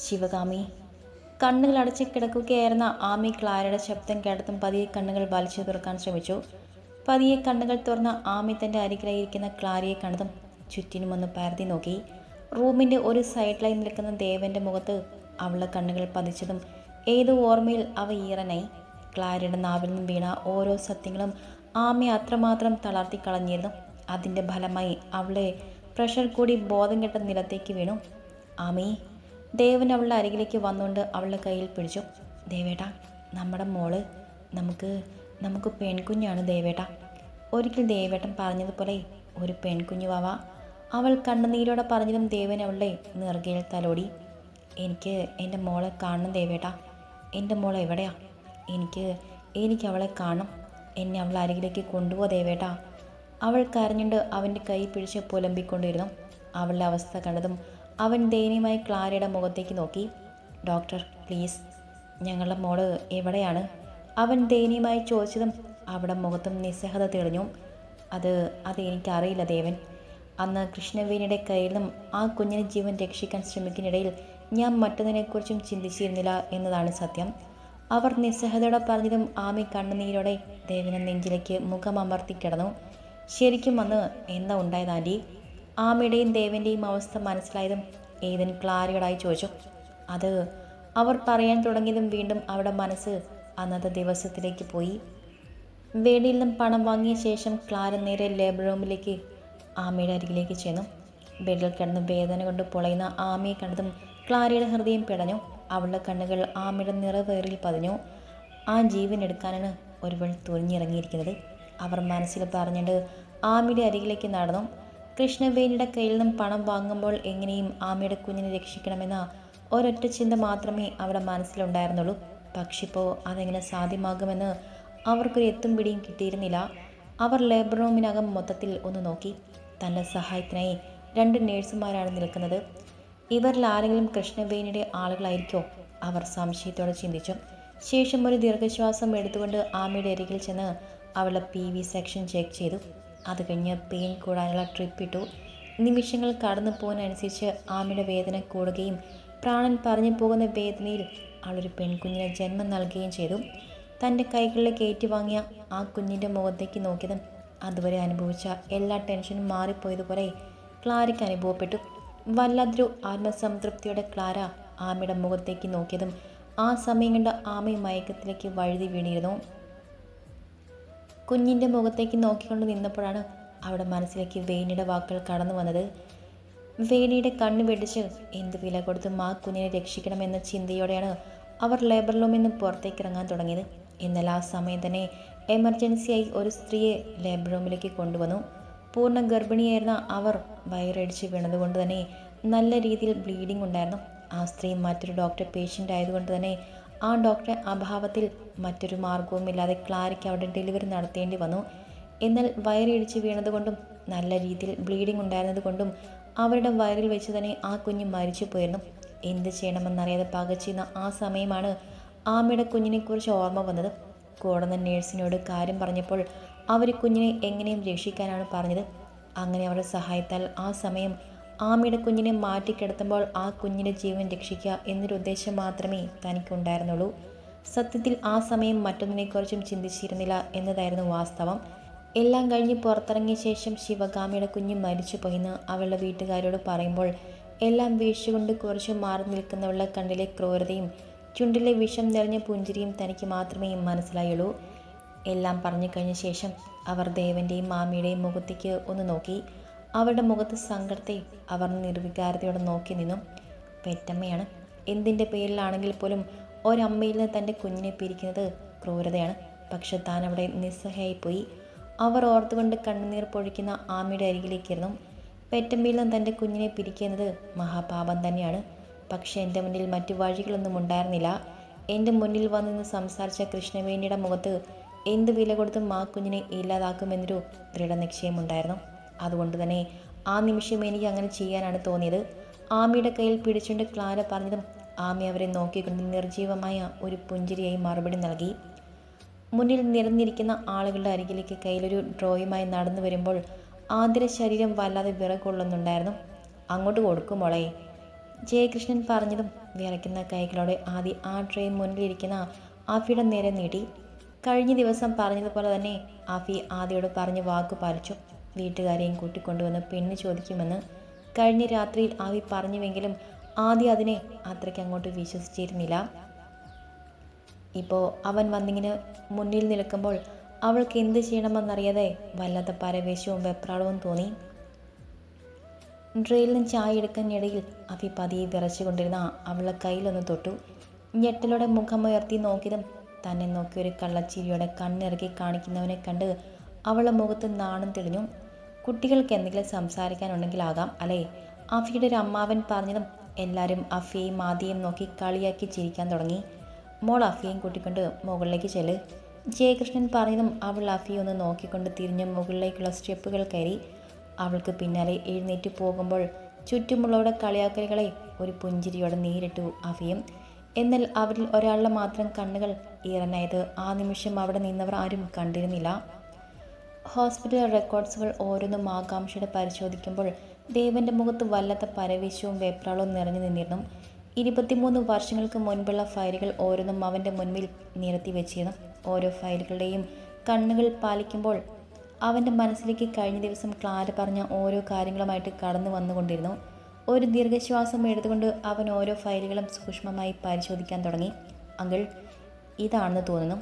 ശിവകാമി. കണ്ണുകൾ അടച്ച് കിടക്കുകയായിരുന്ന ആമി ക്ലാരയുടെ ശബ്ദം കേട്ടതും പതിയെ കണ്ണുകൾ വലിച്ചു തുറക്കാൻ ശ്രമിച്ചു. പതിയെ കണ്ണുകൾ തുറന്ന ആമി തൻ്റെ അരികിലായിരിക്കുന്ന ക്ലാരയെ കണ്ടതും ചുറ്റിനുമൊന്ന് പരതി നോക്കി. റൂമിൻ്റെ ഒരു സൈഡിലായി നിൽക്കുന്ന ദേവൻ്റെ മുഖത്ത് അവളുടെ കണ്ണുകൾ പതിച്ചതും ഏതോ ഓർമ്മയിൽ അവ ഈറനായി. ക്ലാരയുടെ നാവിൽ നിന്നും വീണ ഓരോ സത്യങ്ങളും ആമി അത്രമാത്രം തളർത്തി കളഞ്ഞിരുന്നു. അതിൻ്റെ ഫലമായി അവളെ പ്രഷർ കൂടി ബോധം കെട്ട നിലത്തേക്ക് വീണു. ആമി. ദേവൻ അവളുടെ അരികിലേക്ക് വന്നുകൊണ്ട് അവളുടെ കയ്യിൽ പിടിച്ചു. ദേവേട്ട, നമ്മുടെ മോള് നമുക്ക് പെൺകുഞ്ഞാണ് ദേവേട്ട. ഒരിക്കൽ ദേവേട്ടൻ പറഞ്ഞതുപോലെ ഒരു പെൺകുഞ്ഞു വാവ. അവൾ കണ്ണുനീരോടെ പറഞ്ഞതും ദേവൻ അവളുടെ നെറുകയിൽ തലോടി. എനിക്ക് എൻ്റെ മോളെ കാണണം ദേവേട്ട. എൻ്റെ മോൾ എവിടെയാ? എനിക്ക് അവളെ കാണണം. എന്നെ അവൾ അരികിലേക്ക് കൊണ്ടുപോ ദേവേട്ട. അവൾ കരഞ്ഞുകൊണ്ട് അവൻ്റെ കൈ പിടിച്ച് പുലമ്പിക്കൊണ്ടിരുന്നു. അവളുടെ അവസ്ഥ കണ്ടതും അവൻ ദയനീയമായി ക്ലാരയുടെ മുഖത്തേക്ക് നോക്കി. ഡോക്ടർ പ്ലീസ്, ഞങ്ങളുടെ മോള് എവിടെയാണ്? അവൻ ദയനീയമായി ചോദിച്ചതും അവിടെ മുഖത്തും നിസ്സഹത തെളിഞ്ഞു. അത് എനിക്കറിയില്ല ദേവൻ. അന്ന് കൃഷ്ണവേണിയുടെ കയ്യിൽ നിന്നും ആ കുഞ്ഞിനെ ജീവൻ രക്ഷിക്കാൻ ശ്രമിക്കുന്നിടയിൽ ഞാൻ മറ്റൊന്നിനെക്കുറിച്ചും ചിന്തിച്ചിരുന്നില്ല എന്നതാണ് സത്യം. അവർ നിസ്സഹതയോടെ പറഞ്ഞതും ആമി കണ്ണുനീരോടെ ദേവനെ നെഞ്ചിലേക്ക് മുഖമമർത്തി കിടന്നു. ശരിക്കും അന്ന് എന്താ ഉണ്ടായത് ആൻറ്റി? ആമിയുടെയും ദേവൻ്റെയും അവസ്ഥ മനസ്സിലായതും ഏതൻ ക്ലാരയോടായി ചോദിച്ചു. അത് അവർ പറയാൻ തുടങ്ങിയതും വീണ്ടും അവരുടെ മനസ്സ് അന്നത്തെ ദിവസത്തിലേക്ക് പോയി. വേണിയിൽ നിന്നും പണം വാങ്ങിയ ശേഷം ക്ലാര നേരെ ലേബർ റൂമിലേക്ക് ആമിയുടെ അരികിലേക്ക് ചെന്നു. ബെഡിൽ കിടന്ന് വേദന കൊണ്ട് പൊളയുന്ന ആമിയെ കണ്ടതും ക്ലാരയുടെ ഹൃദയം പിടഞ്ഞു. അവളുടെ കണ്ണുകൾ ആമിയുടെ നിറവേറിൽ പതിഞ്ഞു. ആ ജീവൻ എടുക്കാനാണ് ഒരുവൾ തുനിഞ്ഞിറങ്ങിയിരിക്കുന്നത്. അവർ മനസ്സിൽ പറഞ്ഞിട്ട് ആമിയുടെ അരികിലേക്ക് നടന്നു. കൃഷ്ണവേണിയുടെ കയ്യിൽ നിന്നും പണം വാങ്ങുമ്പോൾ എങ്ങനെയും ആമിയുടെ കുഞ്ഞിനെ രക്ഷിക്കണമെന്ന ഒരൊറ്റ ചിന്ത മാത്രമേ അവരുടെ മനസ്സിലുണ്ടായിരുന്നുള്ളൂ. പക്ഷെ ഇപ്പോൾ അതെങ്ങനെ സാധ്യമാകുമെന്ന് അവർക്കൊരു എത്തും പിടിയും കിട്ടിയിരുന്നില്ല. അവർ ലേബർ റൂമിനകം മൊത്തത്തിൽ ഒന്ന് നോക്കി. തൻ്റെ സഹായത്തിനായി 2 നേഴ്സുമാരാണ് നിൽക്കുന്നത്. ഇവരിൽ ആരെങ്കിലും കൃഷ്ണവേണിയുടെ ആളുകളായിരിക്കോ? അവർ സംശയത്തോടെ ചിന്തിച്ചു. ശേഷം ഒരു ദീർഘശ്വാസം എടുത്തുകൊണ്ട് ആമിയുടെ അരികിൽ ചെന്ന് അവളുടെ PV സെക്ഷൻ ചെക്ക് ചെയ്തു. അത് കഴിഞ്ഞ് പെയിൻ കൂടാനുള്ള ട്രിപ്പ് ഇട്ടു. നിമിഷങ്ങൾ കടന്നു പോകുന്നതനുസരിച്ച് ആമിയുടെ വേദന കൂടുകയും പ്രാണൻ പറഞ്ഞു പോകുന്ന വേദനയിൽ അവളൊരു പെൺകുഞ്ഞിനെ ജന്മം നൽകുകയും ചെയ്തു. തൻ്റെ കൈകളിലേക്ക് ഏറ്റുവാങ്ങിയ ആ കുഞ്ഞിൻ്റെ മുഖത്തേക്ക് നോക്കിയതും അതുവരെ അനുഭവിച്ച എല്ലാ ടെൻഷനും മാറിപ്പോയതുപോലെ ക്ലാരയ്ക്ക് അനുഭവപ്പെട്ടു. വല്ലാത്തൊരു ആത്മസംതൃപ്തിയോടെ ക്ലാര ആമിയുടെ മുഖത്തേക്ക് നോക്കിയതും ആ സമയം കണ്ട ആമി മയക്കത്തിലേക്ക് വഴുതി വീണിരുന്നു. കുഞ്ഞിൻ്റെ മുഖത്തേക്ക് നോക്കിക്കൊണ്ട് നിന്നപ്പോഴാണ് അവിടെ മനസ്സിലേക്ക് വേണിയുടെ വാക്കുകൾ കടന്നു വന്നത്. വേണിയുടെ കണ്ണ് വെടിച്ച് എന്ത് വില കൊടുത്തും ആ കുഞ്ഞിനെ രക്ഷിക്കണമെന്ന ചിന്തയോടെയാണ് അവർ ലേബർ റൂമിൽ നിന്ന് പുറത്തേക്ക് ഇറങ്ങാൻ തുടങ്ങിയത്. എന്നാൽ ആ സമയം തന്നെ എമർജൻസിയായി ഒരു സ്ത്രീയെ ലേബർ റൂമിലേക്ക് കൊണ്ടുവന്നു. പൂർണ്ണ ഗർഭിണിയായിരുന്ന അവർ വയറടിച്ച് വീണതുകൊണ്ട് തന്നെ നല്ല രീതിയിൽ ബ്ലീഡിംഗ് ഉണ്ടായിരുന്നു. ആ സ്ത്രീ മറ്റൊരു ഡോക്ടർ പേഷ്യൻ്റ് ആയതുകൊണ്ട് തന്നെ ആ ഡോക്ടറെ അഭാവത്തിൽ മറ്റൊരു മാർഗവുമില്ലാതെ ക്ലാരയ്ക്ക് അവിടെ ഡെലിവറി നടത്തേണ്ടി വന്നു. എന്നാൽ വയറിടിച്ച് വീണതുകൊണ്ടും നല്ല രീതിയിൽ ബ്ലീഡിംഗ് ഉണ്ടായിരുന്നതുകൊണ്ടും അവരുടെ വയറിൽ വെച്ച് തന്നെ ആ കുഞ്ഞ് മരിച്ചു പോയിരുന്നു. എന്ത് ചെയ്യണമെന്നറിയാതെ പകച്ചിരുന്ന ആ സമയമാണ് ആമയുടെ കുഞ്ഞിനെക്കുറിച്ച് ഓർമ്മ വന്നത്. കൂടുന്ന നേഴ്സിനോട് കാര്യം പറഞ്ഞപ്പോൾ അവർ കുഞ്ഞിനെ എങ്ങനെയും രക്ഷിക്കാനാണ് പറഞ്ഞത്. അങ്ങനെ അവരുടെ സഹായത്താൽ ആ സമയം ആമയുടെ കുഞ്ഞിനെ മാറ്റിക്കിടത്തുമ്പോൾ ആ കുഞ്ഞിൻ്റെ ജീവൻ രക്ഷിക്കുക എന്നൊരു ഉദ്ദേശം മാത്രമേ തനിക്കുണ്ടായിരുന്നുള്ളൂ. സത്യത്തിൽ ആ സമയം മറ്റൊന്നിനെക്കുറിച്ചും ചിന്തിച്ചിരുന്നില്ല എന്നതായിരുന്നു വാസ്തവം. എല്ലാം കഴിഞ്ഞ് പുറത്തിറങ്ങിയ ശേഷം ശിവകാമിയുടെ കുഞ്ഞ് മരിച്ചു പോയെന്ന് അവളുടെ വീട്ടുകാരോട് പറയുമ്പോൾ എല്ലാം വീഴ്ചകൊണ്ട് കുറച്ച് മാറി നിൽക്കുന്നവളുടെ കണ്ണിലെ ക്രൂരതയും ചുണ്ടിലെ വിഷം നിറഞ്ഞ പുഞ്ചിരിയും തനിക്ക് മാത്രമേ മനസ്സിലായുള്ളൂ. എല്ലാം പറഞ്ഞു കഴിഞ്ഞ ശേഷം അവർ ദേവൻ്റെയും മാമിയുടെയും മുഖത്തേക്ക് ഒന്ന് നോക്കി. അവരുടെ മുഖത്ത് സങ്കടത്തെ അവർ നിർവികാരതയോടെ നോക്കി നിന്നു. പെറ്റമ്മയാണ്. എന്തിൻ്റെ പേരിലാണെങ്കിൽ പോലും ഒരമ്മയിൽ നിന്ന് തൻ്റെ കുഞ്ഞിനെ പിരിക്കുന്നത് ക്രൂരതയാണ്. പക്ഷെ താൻ അവിടെ നിസ്സഹായിപ്പോയി. അവർ ഓർത്തുകൊണ്ട് കണ്ണുനീർ പൊഴിക്കുന്ന ആമിയുടെ അരികിലേക്കിരുന്നു. പെറ്റമ്മയിൽ നിന്ന് തൻ്റെ കുഞ്ഞിനെ പിരിക്കുന്നത് മഹാപാപം തന്നെയാണ്. പക്ഷെ എൻ്റെ മുന്നിൽ മറ്റു വഴികളൊന്നും ഉണ്ടായിരുന്നില്ല. എൻ്റെ മുന്നിൽ വന്നിന്ന് സംസാരിച്ച കൃഷ്ണവേണിയുടെ മുഖത്ത് എന്ത് വില കൊടുത്തും ആ കുഞ്ഞിനെ ഇല്ലാതാക്കുമെന്നൊരു ദൃഢനിശ്ചയമുണ്ടായിരുന്നു. അതുകൊണ്ട് തന്നെ ആ നിമിഷം എനിക്ക് അങ്ങനെ ചെയ്യാനാണ് തോന്നിയത്. ആമിയുടെ കയ്യിൽ പിടിച്ചുകൊണ്ട് ക്ലാര പറഞ്ഞതും ആമി അവരെ നോക്കിക്കൊണ്ട് നിർജീവമായ ഒരു പുഞ്ചിരിയായി മറുപടി നൽകി. മുന്നിൽ നിരന്നിരിക്കുന്ന ആളുകളുടെ അരികിലേക്ക് കയ്യിലൊരു ഡ്രോയുമായി നടന്നു വരുമ്പോൾ ആതിര ശരീരം വല്ലാതെ വിറകൊള്ളുന്നുണ്ടായിരുന്നു. അങ്ങോട്ട് കൊടുക്കും മോളെ. ജയകൃഷ്ണൻ പറഞ്ഞതും വിറയ്ക്കുന്ന കൈകളോടെ ആദി ആ ട്രേ മുന്നിലിരിക്കുന്ന ആഫിയുടെ നേരെ നീട്ടി. കഴിഞ്ഞ ദിവസം പറഞ്ഞതുപോലെ തന്നെ ആഫി ആദിയോട് പറഞ്ഞ് വാക്കു പാലിച്ചു. വീട്ടുകാരെയും കൂട്ടിക്കൊണ്ടുവന്ന് പെണ്ണ് ചോദിക്കുമെന്ന് കഴിഞ്ഞ രാത്രിയിൽ ആവി പറഞ്ഞുവെങ്കിലും ആദി അതിനെ അത്രയ്ക്ക് അങ്ങോട്ട് വിശ്വസിച്ചിരുന്നില്ല. ഇപ്പോൾ അവൻ വന്നിങ്ങനെ മുന്നിൽ നിൽക്കുമ്പോൾ അവൾക്ക് എന്ത് ചെയ്യണമെന്നറിയാതെ വല്ലാത്ത പരവേശവും വെപ്രാളവും തോന്നി. ഡ്രെയിൽ നിന്ന് ചായ എടുക്കാനിടയിൽ അഭി പതിയെ വിറച്ചുകൊണ്ടിരുന്ന അവളുടെ കയ്യിലൊന്ന് തൊട്ടു. ഞെട്ടലോടെ മുഖമുയർത്തി നോക്കിയതും തന്നെ നോക്കി ഒരു കള്ളച്ചിരിയോടെ കണ്ണിറക്കി കാണിക്കുന്നവനെ കണ്ട് അവളുടെ മുഖത്ത് നാണം തെളിഞ്ഞു. കുട്ടികൾക്ക് എന്തെങ്കിലും സംസാരിക്കാനുണ്ടെങ്കിലാകാം അല്ലേ? അഫിയുടെ ഒരു അമ്മാവൻ പറഞ്ഞതും എല്ലാവരും അഫിയെയും ആദിയെയും നോക്കി കളിയാക്കി ചിരിക്കാൻ തുടങ്ങി. മോൾ അഫിയെയും കൂട്ടിക്കൊണ്ട് മുകളിലേക്ക് ചെല്ല്. ജയകൃഷ്ണൻ പറഞ്ഞതും അവൾ അഫിയെ ഒന്ന് നോക്കിക്കൊണ്ട് തിരിഞ്ഞ് മുകളിലേക്കുള്ള സ്റ്റെപ്പുകൾ കയറി. അവൾക്ക് പിന്നാലെ എഴുന്നേറ്റ് പോകുമ്പോൾ ചുറ്റുമുള്ളവരുടെ കളിയാക്കലുകളെ ഒരു പുഞ്ചിരിയോടെ നേരിട്ടു അഫിയും. എന്നാൽ അവരിൽ ഒരാളുടെ മാത്രം കണ്ണുകൾ ഈറനായത് ആ നിമിഷം അവിടെ നിന്നവർ ആരും കണ്ടിരുന്നില്ല. ഹോസ്പിറ്റൽ റെക്കോർഡ്സുകൾ ഓരോന്നും ആകാംക്ഷയോടെ പരിശോധിക്കുമ്പോൾ ദേവന്റെ മുഖത്ത് വല്ലാത്ത പരവേശവും വെപ്രാളവും നിറഞ്ഞു നിന്നിരുന്നു. 23 വർഷങ്ങൾക്ക് മുൻപുള്ള ഫയലുകൾ ഓരോന്നും അവൻ്റെ മുൻപിൽ നിരത്തി വെച്ചിരുന്നു. ഓരോ ഫയലുകളുടെയും കണ്ണുകൾ പാലിക്കുമ്പോൾ അവൻ്റെ മനസ്സിലേക്ക് കഴിഞ്ഞ ദിവസം ക്ലാര പറഞ്ഞ ഓരോ കാര്യങ്ങളുമായിട്ട് കടന്നു വന്നുകൊണ്ടിരുന്നു. ഒരു ദീർഘശ്വാസം എടുത്തുകൊണ്ട് അവൻ ഓരോ ഫയലുകളും സൂക്ഷ്മമായി പരിശോധിക്കാൻ തുടങ്ങി. അങ്കിൾ, ഇതാണെന്ന് തോന്നുന്നു.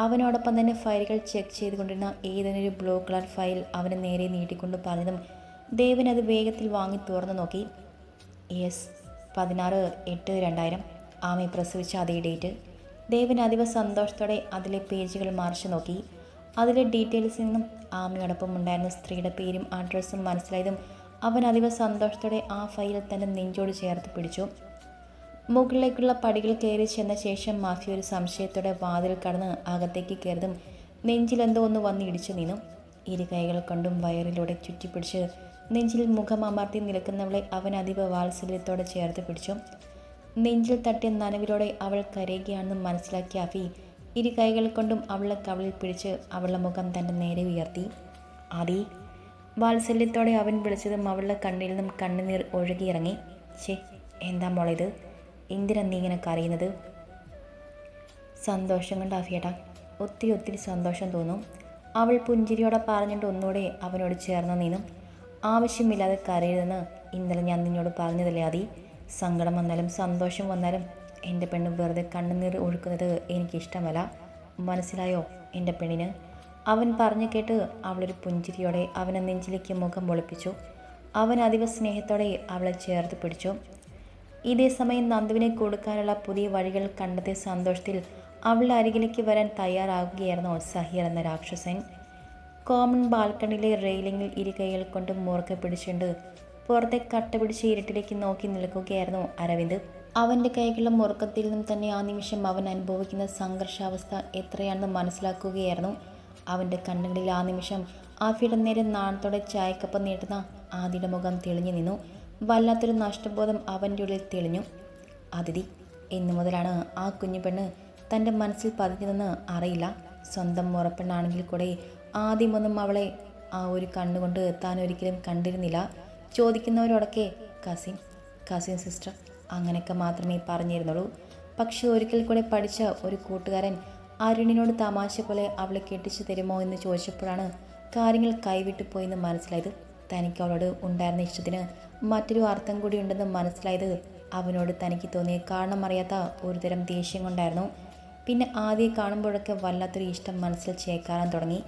അവനോടൊപ്പം തന്നെ ഫയലുകൾ ചെക്ക് ചെയ്തുകൊണ്ടിരുന്ന ഏതെങ്കിലും ബ്ലൂ കളർ ഫയൽ അവന് നേരെ നീട്ടിക്കൊണ്ട് പറഞ്ഞതും ദേവൻ അത് വേഗത്തിൽ വാങ്ങി തുറന്നു നോക്കി. യെസ്, 16/8/2000 ആമി പ്രസവിച്ച അതേ ഡേറ്റ്. ദേവൻ അതീവ സന്തോഷത്തോടെ അതിലെ പേജുകൾ മറിച്ചു നോക്കി. അതിലെ ഡീറ്റെയിൽസിൽ നിന്നും ആമിയോടൊപ്പം ഉണ്ടായിരുന്ന സ്ത്രീയുടെ പേരും അഡ്രസ്സും മനസ്സിലായതും അവൻ അതീവ സന്തോഷത്തോടെ ആ ഫയൽ തൻ്റെ നെഞ്ചോട് ചേർത്ത് പിടിച്ചു. മുകളിലേക്കുള്ള പടികൾ കയറി ചെന്ന ശേഷം മാഫി ഒരു സംശയത്തോടെ വാതിൽ കടന്ന് അകത്തേക്ക് കയറിയതും നെഞ്ചിലെന്തോ ഒന്ന് വന്ന് ഇടിച്ചു നിന്നു. ഇരു കൈകൾ കൊണ്ടും വയറിലൂടെ ചുറ്റിപ്പിടിച്ച് നെഞ്ചിൽ മുഖം അമർത്തി നിൽക്കുന്നവളെ അവൻ അതീവ വാത്സല്യത്തോടെ ചേർത്ത് പിടിച്ചു. നെഞ്ചിൽ തട്ടിയ നനവിലൂടെ അവൾ കരയുകയാണെന്ന് മനസ്സിലാക്കിയ അഫി ഇരു കൈകൾ കൊണ്ടും അവളെ കവിളിൽ പിടിച്ച് അവളുടെ മുഖം തൻ്റെ നേരെ ഉയർത്തി. ആദി, വാത്സല്യത്തോടെ അവൻ വിളിച്ചതും അവളുടെ കണ്ണിൽ നിന്നും കണ്ണുനീർ ഒഴുകിയിറങ്ങി. ഛേ, എന്താ മോളിത്? എന്തിനാ നീ ഇങ്ങനെ കരയുന്നത്? സന്തോഷം കൊണ്ട് അഫിയേട്ടാ, ഒത്തിരി സന്തോഷം തോന്നും. അവൾ പുഞ്ചിരിയോടെ പറഞ്ഞിട്ട് ഒന്നുകൂടെ അവനോട് ചേർന്ന് നീനും. ആവശ്യമില്ലാതെ കരയരുതെന്ന് ഇന്നലെ ഞാൻ നിന്നോട് പറഞ്ഞതല്ലേ ആദി? സങ്കടം വന്നാലും സന്തോഷം വന്നാലും എൻ്റെ പെണ്ണ് വെറുതെ കണ്ണുനീർ ഒഴുക്കുന്നത് എനിക്കിഷ്ടമല്ല. മനസ്സിലായോ എൻ്റെ പെണ്ണിന്? അവൻ പറഞ്ഞു കേട്ട് അവളൊരു പുഞ്ചിരിയോടെ അവനെ നെഞ്ചിലേക്ക് മുഖം പൊളിപ്പിച്ചു. അവൻ അതീവ സ്നേഹത്തോടെ അവളെ ചേർത്ത് പിടിച്ചു. ഇതേ സമയം നന്ദുവിനെ കൊടുക്കാനുള്ള പുതിയ വഴികൾ കണ്ടെത്തിയ സന്തോഷത്തിൽ അവളുടെ അരികിലേക്ക് വരാൻ തയ്യാറാകുകയായിരുന്നു സഹീർ എന്ന രാക്ഷസൻ. കോമൺ ബാൽക്കണിയിലെ റെയിലിങ്ങിൽ ഇരു കൈകൾ കൊണ്ട് മുറുക്കെ പിടിച്ചുകൊണ്ട് പുറത്തെ കട്ട പിടിച്ച് ഇരുട്ടിലേക്ക് നോക്കി നിൽക്കുകയായിരുന്നു അരവിന്ദ്. അവൻ്റെ കൈകളുടെ മുറുക്കത്തിൽ നിന്നും തന്നെ ആ നിമിഷം അവൻ അനുഭവിക്കുന്ന സംഘർഷാവസ്ഥ എത്രയാണെന്ന് മനസ്സിലാക്കുകയായിരുന്നു. അവൻ്റെ കണ്ണുകളിൽ ആ നിമിഷം ആഫിയുടെ നേരെ നാണത്തോടെ ചായക്കപ്പം നീട്ടുന്ന ആദിയുടെ മുഖം തെളിഞ്ഞു നിന്നു. വല്ലാത്തൊരു നഷ്ടബോധം അവൻ്റെ ഉള്ളിൽ തെളിഞ്ഞു. അതിഥി, എന്നു മുതലാണ് ആ കുഞ്ഞു പെണ്ണ് തൻ്റെ മനസ്സിൽ പതിഞ്ഞതെന്ന് അറിയില്ല. സ്വന്തം മുറപ്പെണ്ണാണെങ്കിൽ കൂടെ ആദ്യമൊന്നും അവളെ ആ ഒരു കണ്ണുകൊണ്ട് താൻ ഒരിക്കലും കണ്ടിരുന്നില്ല. ചോദിക്കുന്നവരോടൊക്കെ കസിൻ സിസ്റ്റർ അങ്ങനെയൊക്കെ മാത്രമേ പറഞ്ഞിരുന്നുള്ളൂ. പക്ഷെ ഒരിക്കൽ കൂടെ പഠിച്ച ഒരു കൂട്ടുകാരൻ അരുണിനോട് തമാശ പോലെ അവളെ കെട്ടിച്ചു തരുമോ എന്ന് ചോദിച്ചപ്പോഴാണ് കാര്യങ്ങൾ കൈവിട്ടു പോയെന്ന് മനസ്സിലായത്. തനിക്ക് അവളോട് ഉണ്ടായിരുന്ന ഇഷ്ടത്തിന് മറ്റൊരു അർത്ഥം കൂടി ഉണ്ടെന്ന് മനസ്സിലായത് അവനോട് തനിക്ക് തോന്നിയ കാരണം അറിയാത്ത ഒരുതരം ദേഷ്യം കൊണ്ടായിരുന്നു. പിന്നെ ആദ്യം കാണുമ്പോഴൊക്കെ വല്ലാത്തൊരു ഇഷ്ടം മനസ്സിൽ ചേക്കാറാൻ തുടങ്ങി.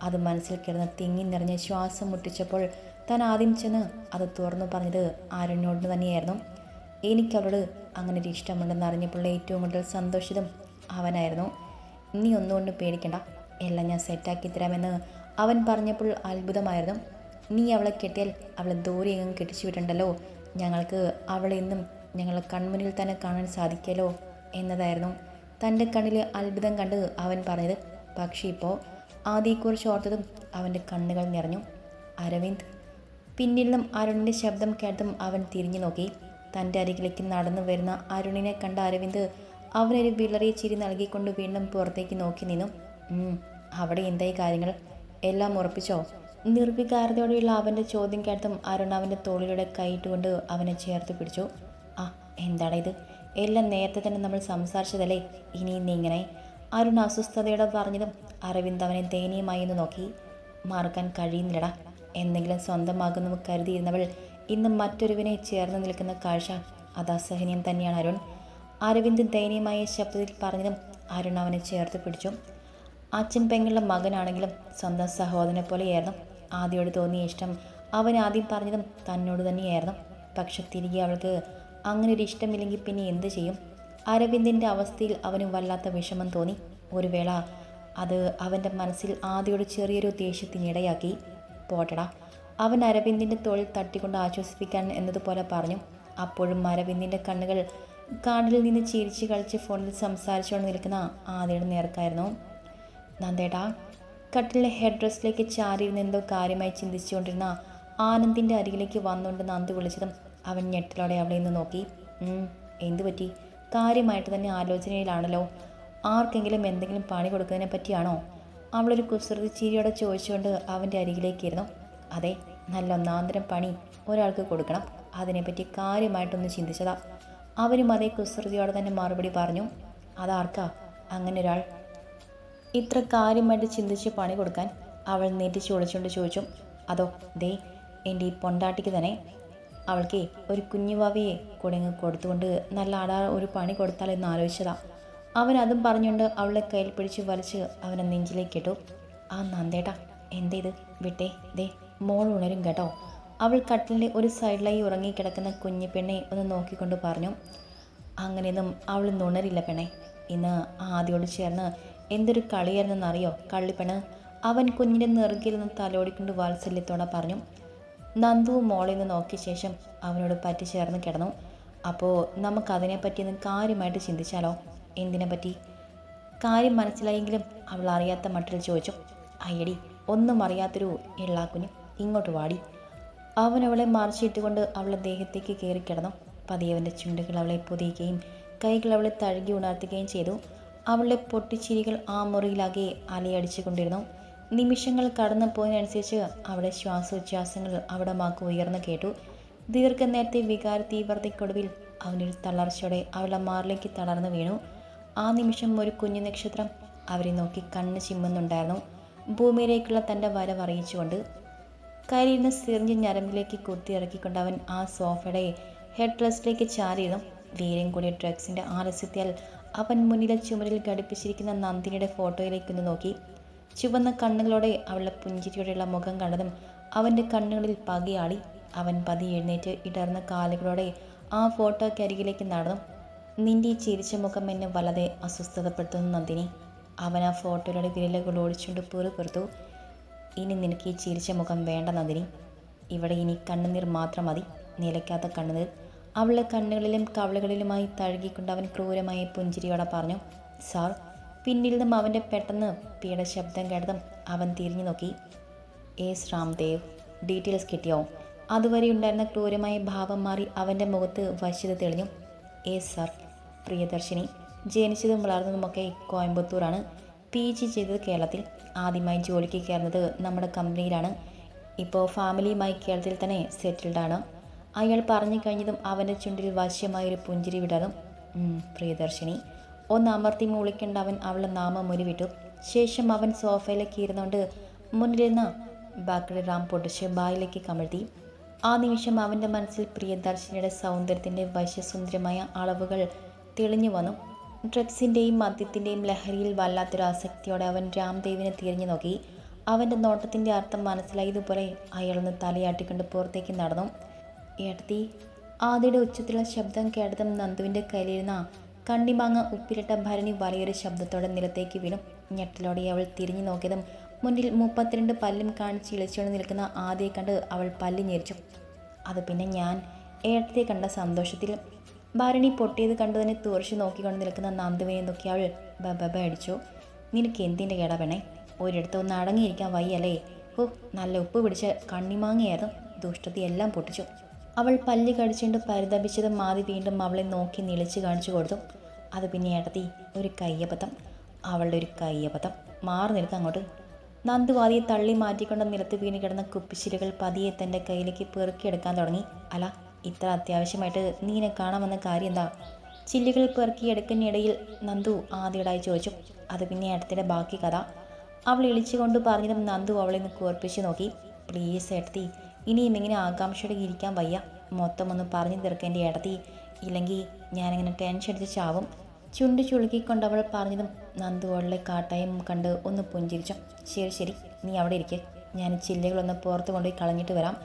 അത് മനസ്സിൽ കിടന്ന് തിങ്ങി നിറഞ്ഞ് ശ്വാസം മുട്ടിച്ചപ്പോൾ താൻ ആദ്യം ചെന്ന് അത് തുറന്നു പറഞ്ഞത് അരുണിനോട് തന്നെയായിരുന്നു. എനിക്കവളോട് അങ്ങനെ ഒരു ഇഷ്ടമുണ്ടെന്ന് അറിഞ്ഞപ്പോൾ ഏറ്റവും കൂടുതൽ സന്തോഷിതം അവനായിരുന്നു. നീ ഒന്നുകൊണ്ട് പേടിക്കണ്ട, എല്ലാം ഞാൻ സെറ്റാക്കി തരാമെന്ന് അവൻ പറഞ്ഞപ്പോൾ അത്ഭുതമായിരുന്നു. നീ അവളെ കെട്ടിയാൽ അവളെ ദൂരെ എങ്ങും കെട്ടിച്ചു വിടണ്ടല്ലോ, ഞങ്ങൾക്ക് അവളെ എന്നും ഞങ്ങളെ കൺമുന്നിൽ തന്നെ കാണാൻ സാധിക്കല്ലോ എന്നതായിരുന്നു തൻ്റെ കണ്ണിൽ അത്ഭുതം കണ്ട് അവൻ പറഞ്ഞത്. പക്ഷേ ഇപ്പോൾ ആദ്യയെക്കുറിച്ച് ഓർത്തതും അവൻ്റെ കണ്ണുകൾ നിറഞ്ഞു. അരവിന്ദ്. പിന്നിൽ നിന്നും അരുണിൻ്റെ ശബ്ദം കേട്ടതും അവൻ തിരിഞ്ഞു നോക്കി. തൻ്റെ അരികിലേക്ക് നടന്നു വരുന്ന അരുണിനെ കണ്ട അരവിന്ദ് അവനൊരു വിളറിയ ചിരി നൽകിക്കൊണ്ട് വീണ്ടും പുറത്തേക്ക് നോക്കി നിന്നു. അവിടെ എന്തായി കാര്യങ്ങൾ? എല്ലാം ഉറപ്പിച്ചോ? നിർവികാരതയോടെയുള്ള അവൻ്റെ ചോദ്യം കേട്ടതും അരുൺ അവൻ്റെ തോളിലൂടെ കൈയിട്ടുകൊണ്ട് അവനെ ചേർത്ത് പിടിച്ചു. എന്താടാ ഇത്? എല്ലാം നേരത്തെ തന്നെ നമ്മൾ സംസാരിച്ചതല്ലേ, ഇനിയും നീ ഇങ്ങനെ? അരുൺ അസ്വസ്ഥതയോടെ പറഞ്ഞതും അരവിന്ദ് അവനെ ദയനീയമായി ഒന്ന് നോക്കി. മറക്കാൻ കഴിയുന്നില്ലടാ. എന്തെങ്കിലും സ്വന്തമാകുന്നു കരുതിയിരുന്നവൾ ഇന്ന് മറ്റൊരുവിനെ ചേർന്ന് നിൽക്കുന്ന കാഴ്ച അത് അസഹനീയം തന്നെയാണ് അരുൺ. അരവിന്ദ് ദയനീയമായ ശബ്ദത്തിൽ പറഞ്ഞതും അരുൺ അവനെ ചേർത്ത് പിടിച്ചു. അച്ഛൻ പെങ്ങളുടെ മകനാണെങ്കിലും സ്വന്തം സഹോദരനെ പോലെയായിരുന്നു. ആദ്യയോട് തോന്നിയ ഇഷ്ടം അവൻ ആദ്യം പറഞ്ഞതും തന്നോട് തന്നെയായിരുന്നു. പക്ഷെ തിരികെ അവൾക്ക് അങ്ങനെ ഒരു ഇഷ്ടമില്ലെങ്കിൽ പിന്നെ എന്ത് ചെയ്യും? അരവിന്ദിൻ്റെ അവസ്ഥയിൽ അവന് വല്ലാത്ത വിഷമം തോന്നി. ഒരു വേള അത് അവൻ്റെ മനസ്സിൽ ആദ്യയോട് ചെറിയൊരു ദേഷ്യത്തിനിടയാക്കി. പോട്ടടാ, അവൻ അരവിന്ദിൻ്റെ തോളിൽ തട്ടിക്കൊണ്ട് ആശ്വസിപ്പിക്കാൻ എന്നതുപോലെ പറഞ്ഞു. അപ്പോഴും അരവിന്ദിൻ്റെ കണ്ണുകൾ കാടിൽ നിന്ന് ചിരിച്ച് കളിച്ച് ഫോണിൽ സംസാരിച്ചുകൊണ്ട് നിൽക്കുന്ന ആദ്യയുടെ നേർക്കായിരുന്നു. നന്ദേട്ടാ. കട്ടിലെ ഹെഡ് ഡ്രസ്സിലേക്ക് ചാരിയിരുന്ന് എന്തോ കാര്യമായി ചിന്തിച്ചുകൊണ്ടിരുന്ന ആനന്ദിൻ്റെ അരികിലേക്ക് വന്നുകൊണ്ട് നന്ദി വിളിച്ചതും അവൻ ഞെട്ടലോടെ അവിടെ നിന്ന് നോക്കി. എന്തു പറ്റി? കാര്യമായിട്ട് തന്നെ ആലോചനയിലാണല്ലോ. ആർക്കെങ്കിലും എന്തെങ്കിലും പണി കൊടുക്കുന്നതിനെ പറ്റിയാണോ? അവളൊരു കുസൃതി ചിരിയോടെ ചോദിച്ചുകൊണ്ട് അവൻ്റെ അരികിലേക്കിരുന്നു. അതെ, നല്ല ഒന്നാന്തരം പണി ഒരാൾക്ക് കൊടുക്കണം. അതിനെപ്പറ്റി കാര്യമായിട്ടൊന്ന് ചിന്തിച്ചതാ. അവരും അതേ കുസൃതിയോടെ തന്നെ മറുപടി പറഞ്ഞു. അതാർക്കാ അങ്ങനെ ഒരാൾ? ഇത്ര കാര്യമായിട്ട് ചിന്തിച്ച് പണി കൊടുക്കാൻ? അവൾ നെറ്റിച്ച് ഒളിച്ചുകൊണ്ട് ചോദിച്ചു. അതോ ദേ എൻ്റെ ഈ പൊണ്ടാട്ടിക്ക് തന്നെ. അവൾക്ക് ഒരു കുഞ്ഞുവാവയെ കുടങ്ങ് കൊടുത്തുകൊണ്ട് നല്ല ഒരു പണി കൊടുത്താലെന്ന് ആലോചിച്ചതാ. അവൻ അതും പറഞ്ഞുകൊണ്ട് അവളെ കയ്യിൽ പിടിച്ച് വലിച്ച് അവനെ നെഞ്ചിലേക്ക് ഇട്ടു. ആ നന്ദേട്ടാ, എന്തേത്? വിട്ടേ, ദേ മോൾ ഉണരും കേട്ടോ. അവൾ കട്ടിലിൻ്റെ ഒരു സൈഡിലായി ഉറങ്ങിക്കിടക്കുന്ന കുഞ്ഞു പെണ്ണെ ഒന്ന് നോക്കിക്കൊണ്ട് പറഞ്ഞു. അങ്ങനെയൊന്നും അവൾ നുണരില്ല പെണ്ണെ. ഇന്ന് ആദ്യോട് ചേർന്ന് എന്തൊരു കളിയായിരുന്നെന്നറിയോ കള്ളിപ്പെണ്ണ്? അവൻ കുഞ്ഞിൻ്റെ നെറുകിൽ നിന്ന് തലോടിക്കൊണ്ട് വാത്സല്യത്തോടെ പറഞ്ഞു. നന്ദുവും മോളിൽ നിന്ന് നോക്കിയ ശേഷം അവനോട് പറ്റി ചേർന്ന് കിടന്നു. അപ്പോൾ നമുക്കതിനെപ്പറ്റിയൊന്ന് കാര്യമായിട്ട് ചിന്തിച്ചാലോ? എന്തിനെപ്പറ്റി? കാര്യം മനസ്സിലായെങ്കിലും അവൾ അറിയാത്ത മട്ടിൽ ചോദിച്ചു. അയ്യടി, ഒന്നും അറിയാത്തൊരു ഇള്ളാക്കുഞ്ഞു, ഇങ്ങോട്ട് വാടി. അവൻ അവളെ മറിച്ചിട്ടുകൊണ്ട് അവളുടെ ദേഹത്തേക്ക് കയറി കിടന്നു. പതിയെ അവൻ്റെ ചുണ്ടുകൾ അവളെ പൊതിയുകയും കൈകൾ അവളെ തഴുകി ഉണർത്തുകയും ചെയ്തു. അവളുടെ പൊട്ടിച്ചിരികൾ ആ മുറിയിലാകെ അലയടിച്ചു കൊണ്ടിരുന്നു. നിമിഷങ്ങൾ കടന്നു പോയതിനനുസരിച്ച് അവിടെ ശ്വാസോച്ഛ്വാസങ്ങൾ അവിടെ മാക്ക് ഉയർന്നു കേട്ടു. ദീർഘനേരത്തെ വികാര തീവ്രതയ്ക്കൊടുവിൽ അവനൊരു തളർച്ചയോടെ അവളുടെ മാറിലേക്ക് തളർന്നു വീണു. ആ നിമിഷം ഒരു കുഞ്ഞു നക്ഷത്രം അവരെ നോക്കി കണ്ണ് ചിമ്മുന്നുണ്ടായിരുന്നു. ഭൂമിയിലേക്കുള്ള തൻ്റെ വരവറിയിച്ചുകൊണ്ട് കരിയുന്ന സിറിഞ്ച് ഞരമ്പിലേക്ക് കുത്തിയിറക്കിക്കൊണ്ട് അവൻ ആ സോഫയുടെ ഹെഡ് റെസ്റ്റിലേക്ക് ചാരിയിരുന്നു. വീര്യം കൂടിയ ഡ്രഗ്സിൻ്റെ ആലസ്യത്താൽ അവൻ മുന്നിലെ ചുമരിൽ ഘടിപ്പിച്ചിരിക്കുന്ന നന്ദിനിയുടെ ഫോട്ടോയിലേക്കൊന്ന് നോക്കി. ചുവന്ന കണ്ണുകളോടെ അവളുടെ പുഞ്ചിരിയോടെയുള്ള മുഖം കണ്ടതും അവൻ്റെ കണ്ണുകളിൽ പകയാടി. അവൻ പതിയെ എഴുന്നേറ്റ് ഇടർന്ന കാലുകളോടെ ആ ഫോട്ടോയ്ക്കരികിലേക്ക് നടന്നു. നിന്റെ ഈ ചിരിച്ച മുഖം എന്നെ വളരെ അസ്വസ്ഥതപ്പെടുത്തുന്നു നന്ദിനി. അവൻ ആ ഫോട്ടോയുടെ വിരലുകൾ ഓടിച്ചുകൊണ്ട് പുറത്തു. ഇനി നിനക്ക് ഈ ചിരിച്ച മുഖം വേണ്ട നന്ദിനി. ഇവിടെ ഇനി കണ്ണുനീർ മാത്രം മതി, നിലയ്ക്കാത്ത കണ്ണുനീർ. അവളുടെ കണ്ണുകളിലും കവളുകളിലുമായി തഴുകിക്കൊണ്ട് അവൻ ക്രൂരമായ പുഞ്ചിരിയോടെ പറഞ്ഞു. സാർ. പിന്നിൽ നിന്നും അവൻ്റെ പെട്ടെന്ന് പിയുടെ ശബ്ദം കേട്ടതും അവൻ തിരിഞ്ഞു നോക്കി. എസ് രാംദേവ്. ഡീറ്റെയിൽസ് കിട്ടിയോ? അതുവരെ ഉണ്ടായിരുന്ന ക്രൂരമായ ഭാവം മാറി അവൻ്റെ മുഖത്ത് വശ്യത തെളിഞ്ഞു. Yes sir. പ്രിയദർശിനി. ജനിച്ചതും വളർന്നതുമൊക്കെ കോയമ്പത്തൂരാണ്. PG ചെയ്തത് കേരളത്തിൽ. ആദ്യമായി ജോലിക്ക് കയറുന്നത് നമ്മുടെ കമ്പനിയിലാണ്. ഇപ്പോൾ ഫാമിലിയുമായി കേരളത്തിൽ തന്നെ സെറ്റിൽഡാണ്. അയാൾ പറഞ്ഞു കഴിഞ്ഞതും അവൻ്റെ ചുണ്ടിൽ വശ്യമായൊരു പുഞ്ചിരി വിടർന്നു. പ്രിയദർശിനി. ഒന്ന് അമർത്തി മൂളിക്കേണ്ട അവൻ അവളുടെ നാമം മുരിവിട്ടു. ശേഷം അവൻ സോഫയിലേക്ക് ഇരുന്നുകൊണ്ട് മുന്നിലിരുന്ന ബാക്കറി റാം പൊട്ടിച്ച് ബായിലേക്ക് കമഴ്ത്തി. ആ നിമിഷം അവൻ്റെ മനസ്സിൽ പ്രിയദർശിനിയുടെ സൗന്ദര്യത്തിൻ്റെ വശ്യസുന്ദരമായ അളവുകൾ തെളിഞ്ഞു വന്നു. ഡ്രഗ്സിൻ്റെയും മദ്യത്തിൻ്റെയും ലഹരിയിൽ വല്ലാത്തൊരു ആസക്തിയോടെ അവൻ രാംദേവിനെ തിരിഞ്ഞു നോക്കി. അവൻ്റെ നോട്ടത്തിൻ്റെ അർത്ഥം മനസ്സിലായതുപോലെ അയാളൊന്ന് തലയാട്ടിക്കൊണ്ട് പുറത്തേക്ക് നടന്നു. ഏട്ടത്തി. ആദ്യയുടെ ഉച്ചത്തിലുള്ള ശബ്ദം കേട്ടതും നന്ദുവിൻ്റെ കയ്യിലിരുന്ന കണ്ണിമാങ്ങ ഉപ്പിലിട്ട ഭരണി വലിയൊരു ശബ്ദത്തോടെ നിലത്തേക്ക് വീണു. ഞെട്ടലോടെ അവൾ തിരിഞ്ഞു നോക്കിയതും മുന്നിൽ 32 പല്ലും കാണിച്ച് ഇളിച്ചുകൊണ്ട് നിൽക്കുന്ന ആദ്യയെ കണ്ട് അവൾ പല്ല് ഞെരിച്ചു. അത് പിന്നെ ഞാൻ ഏട്ടത്തെ കണ്ട സന്തോഷത്തിൽ. ഭരണി പൊട്ടിയത് കണ്ടു തന്നെ തുറച്ചു നോക്കിക്കൊണ്ട് നിൽക്കുന്ന നന്ദുവിനെ നോക്കി അവൾ ബബ അടിച്ചു. നിനക്ക് എന്തിൻ്റെ കേടാ പെണ്ണേ? ഒരിടത്ത് ഒന്ന് അടങ്ങിയിരിക്കാൻ വയ്യല്ലേ? നല്ല ഉപ്പ് പിടിച്ച കണ്ണിമാങ്ങയായിരുന്നു. ദുഷ്ടതയെല്ലാം പൊട്ടിച്ചു. അവൾ പല്ല് കടിച്ചുകൊണ്ട് പരിതപിച്ചതും മാതി വീണ്ടും അവളെ നോക്കി നിളിച്ച് കാണിച്ചു കൊടുത്തു. അത് പിന്നെ ഏട്ടത്തി, ഒരു കയ്യബദ്ധം. അവളുടെ ഒരു കയ്യബദ്ധം. മാറി നിൽക്കുക അങ്ങോട്ട്. നന്ദുവാദിയെ തള്ളി മാറ്റിക്കൊണ്ട് നിലത്ത് വീണ് കിടന്ന കുപ്പിച്ചിലുകൾ പതിയെ തൻ്റെ കയ്യിലേക്ക് പെറുക്കിയെടുക്കാൻ തുടങ്ങി. അല്ല, ഇത്ര അത്യാവശ്യമായിട്ട് നീനെ കാണാൻ വന്ന കാര്യം എന്താ? ചില്ലുകൾ പെറുക്കിയെടുക്കുന്നിടയിൽ നന്ദു ആദ്യയോടായി ചോദിച്ചു. അത് പിന്നെ ഏട്ടത്തിയുടെ ബാക്കി കഥ. അവൾ ഇളിച്ചുകൊണ്ട് പറഞ്ഞതും നന്ദു അവളെ ഒന്ന് കൂർപ്പിച്ച് നോക്കി. പ്ലീസ് ഏട്ടത്തി, ഇനിയും ഇങ്ങനെ ആകാംക്ഷയോടെ ഇരിക്കാൻ വയ്യ. മൊത്തം ഒന്ന് പറഞ്ഞു തീർക്കേണ്ട ഏട്ടത്തി, ഇല്ലെങ്കിൽ ഞാനിങ്ങനെ ടെൻഷൻ അടിച്ച് ചാവും. ചുണ്ട് ചുളുക്കിക്കൊണ്ട് അവൾ പറഞ്ഞതും നന്ദു അവളുടെ കാട്ടായം കണ്ട് ഒന്ന് പുഞ്ചിരിച്ചു. ശരി ശരി, നീ അവിടെ ഇരിക്കെ, ഞാൻ ചില്ലുകളൊന്ന് പുറത്ത് കൊണ്ടുപോയി കളഞ്ഞിട്ട് വരാം.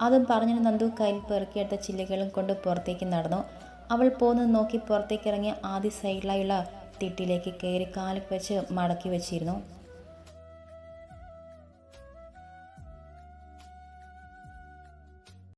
അതും പറഞ്ഞിട്ട് നന്ദു കയ്യിൽ പെറുക്കിയെടുത്ത ചില്ലുകളും കൊണ്ട് പുറത്തേക്ക് നടന്നു. അവൾ പോകുന്നത് നോക്കി പുറത്തേക്ക് ഇറങ്ങിയ ആദ്യ സൈഡിലായുള്ള തിട്ടിലേക്ക് കയറി കാല് വെച്ച് മടക്കി വെച്ചിരുന്നു.